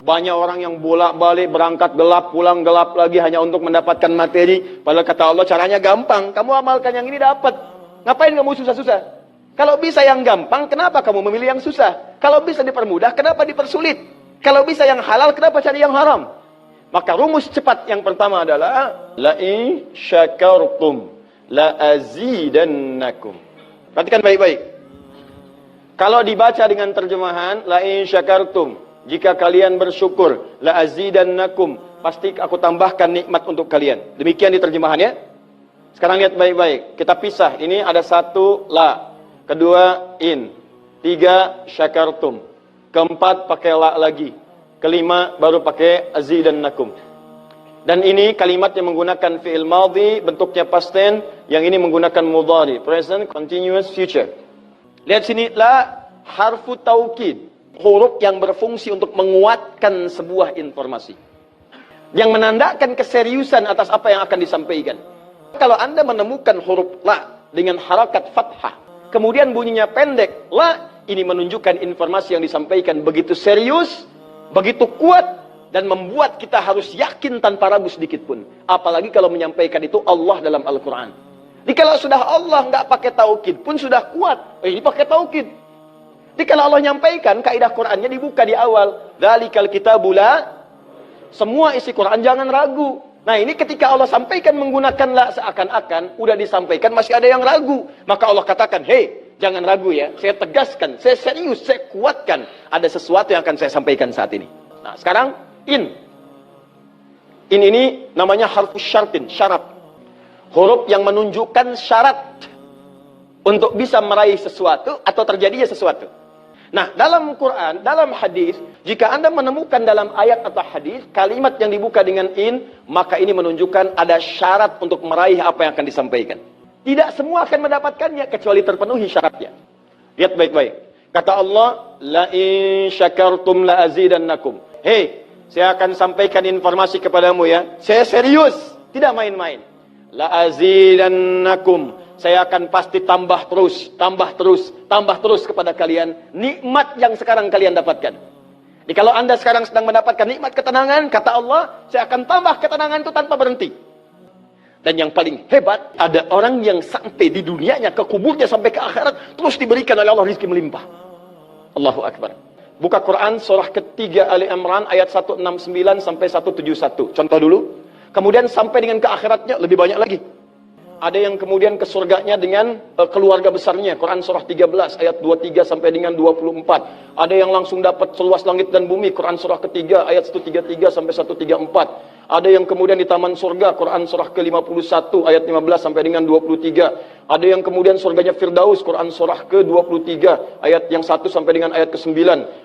Banyak orang yang bolak-balik berangkat gelap, pulang gelap lagi hanya untuk mendapatkan materi. Padahal kata Allah caranya gampang. Kamu amalkan yang ini dapat. Ngapain kamu susah-susah? Kalau bisa yang gampang, kenapa kamu memilih yang susah? Kalau bisa dipermudah, kenapa dipersulit? Kalau bisa yang halal, kenapa cari yang haram? Maka rumus cepat yang pertama adalah la-in syakartum la-azidannakum. Perhatikan baik-baik. Kalau dibaca dengan terjemahan la-in syakartum, jika kalian bersyukur, la azidannakum, pasti aku tambahkan nikmat untuk kalian. Demikian di terjemahannya. Sekarang lihat baik-baik. Kita pisah. Ini ada satu la, kedua in, tiga syakartum, keempat pakai la lagi, kelima baru pakai azidannakum. Dan ini kalimat yang menggunakan fi'il madhi, bentuknya past tense, yang ini menggunakan mudhari, present continuous future. Lihat sini, la harfu taukid. Huruf yang berfungsi untuk menguatkan sebuah informasi, yang menandakan keseriusan atas apa yang akan disampaikan. Kalau Anda menemukan huruf la dengan harakat fathah, kemudian bunyinya pendek, la, ini menunjukkan informasi yang disampaikan begitu serius, begitu kuat, dan membuat kita harus yakin tanpa ragu sedikit pun. Apalagi kalau menyampaikan itu Allah dalam Al-Quran. Jadi kalau sudah Allah nggak pakai taukid pun sudah kuat, ini pakai taukid. Jadi kalau Allah nyampaikan, kaidah Qur'annya dibuka di awal. Dzalikal kitabul la, semua isi Qur'an jangan ragu. Nah ini ketika Allah sampaikan menggunakan la, seakan-akan udah disampaikan masih ada yang ragu. Maka Allah katakan, hei, jangan ragu ya. Saya tegaskan, saya serius, saya kuatkan. Ada sesuatu yang akan saya sampaikan saat ini. Nah sekarang, in. In ini namanya harfus syartin, syarat. Huruf yang menunjukkan syarat untuk bisa meraih sesuatu atau terjadinya sesuatu. Nah, dalam Quran, dalam hadis, jika Anda menemukan dalam ayat atau hadis kalimat yang dibuka dengan in, maka ini menunjukkan ada syarat untuk meraih apa yang akan disampaikan. Tidak semua akan mendapatkannya kecuali terpenuhi syaratnya. Lihat baik-baik. Kata Allah, la in syakartum la azidannakum. Hei, saya akan sampaikan informasi kepadamu ya. Saya serius, tidak main-main. La azidannakum. Saya akan pasti tambah terus kepada kalian nikmat yang sekarang kalian dapatkan. Jadi kalau Anda sekarang sedang mendapatkan nikmat ketenangan, kata Allah, saya akan tambah ketenangan itu tanpa berhenti. Dan yang paling hebat, ada orang yang sampai di dunianya, ke kuburnya sampai ke akhirat, terus diberikan oleh Allah rizki melimpah. Allahu Akbar. Buka Quran surah ketiga Ali Imran ayat 169 sampai 171. Contoh dulu. Kemudian sampai dengan ke akhiratnya lebih banyak lagi. Ada yang kemudian ke surganya dengan keluarga besarnya. Quran surah 13 ayat 23 sampai dengan 24. Ada yang langsung dapat seluas langit dan bumi. Quran surah ketiga ayat 133 sampai 134. Ada yang kemudian di taman surga. Quran surah ke-51 ayat 15 sampai dengan 23. Ada yang kemudian surganya Firdaus. Quran surah ke-23 ayat yang 1 sampai dengan ayat ke-9.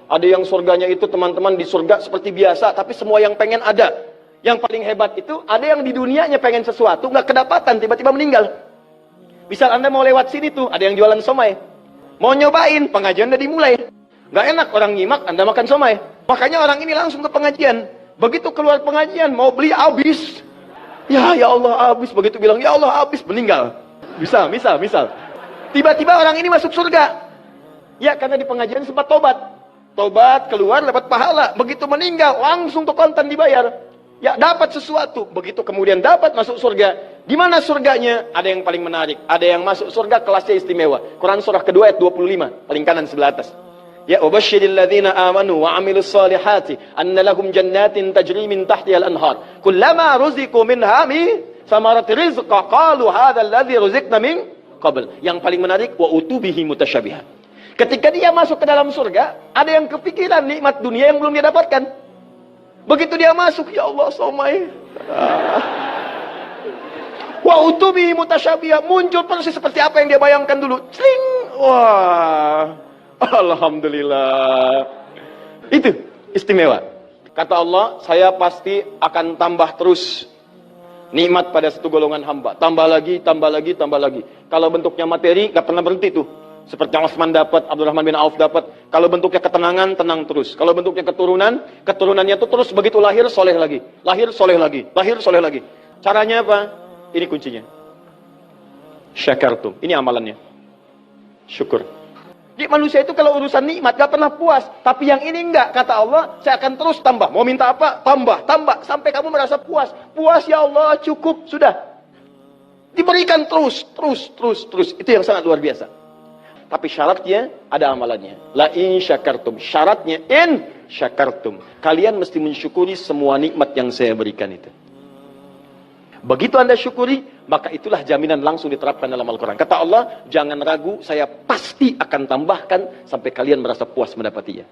Ada yang surganya itu teman-teman di surga seperti biasa, tapi semua yang pengen ada. Yang paling hebat itu, ada yang di dunianya pengen sesuatu, nggak kedapatan, tiba-tiba meninggal. Misal Anda mau lewat sini tuh, ada yang jualan somai. Mau nyobain, pengajian udah dimulai. Nggak enak orang nyimak, Anda makan somai. Makanya orang ini langsung ke pengajian. Begitu keluar pengajian, mau beli habis. Ya Allah habis. Begitu bilang, ya Allah habis, meninggal. Misal. Tiba-tiba orang ini masuk surga. Ya, karena di pengajian sempat tobat. Tobat, keluar, dapat pahala. Begitu meninggal, langsung ke kontan dibayar. Ya, dapat sesuatu. Begitu kemudian dapat masuk surga. Di mana surganya? Ada yang paling menarik. Ada yang masuk surga kelasnya istimewa. Quran surah kedua ayat 25. Paling kanan sebelah atas. Ya, wabashshiril ladzina amanu wa 'amilus solihati anna lahum jannatin tajri min tahtiha al-anhar. Kullama ruziqu minha min samarati rizqa qalu hadzal ladzi ruziqna min qabl. Yang paling menarik, wa utubihi mutasyabihan. Ketika dia masuk ke dalam surga, ada yang kepikiran nikmat dunia yang belum dia dapatkan. Begitu dia masuk, ya Allah, somai. Wa utubi mutasyabiha, muncul persis seperti apa yang dia bayangkan dulu. Sling. Wah. Alhamdulillah. Itu istimewa. Kata Allah, saya pasti akan tambah terus nikmat pada satu golongan hamba. Tambah lagi. Kalau bentuknya materi, gak pernah berhenti tuh. Seperti yang Utsman dapat, Abdurrahman bin Auf dapat. Kalau bentuknya ketenangan, tenang terus. Kalau bentuknya keturunan, keturunannya itu terus begitu lahir, soleh lagi. Lahir, soleh lagi. Caranya apa? Ini kuncinya. Syakartum. Ini amalannya. Syukur. Di manusia itu kalau urusan nikmat gak pernah puas. Tapi yang ini enggak. Kata Allah, saya akan terus tambah. Mau minta apa? Tambah, tambah. Sampai kamu merasa puas. Puas ya Allah, cukup. Sudah. Diberikan terus. Itu yang sangat luar biasa. Tapi syaratnya ada amalannya. La in syakartum. Syaratnya in syakartum. Kalian mesti mensyukuri semua nikmat yang saya berikan itu. Begitu Anda syukuri, maka itulah jaminan langsung diterapkan dalam Al-Quran. Kata Allah, jangan ragu, saya pasti akan tambahkan sampai kalian merasa puas mendapatinya.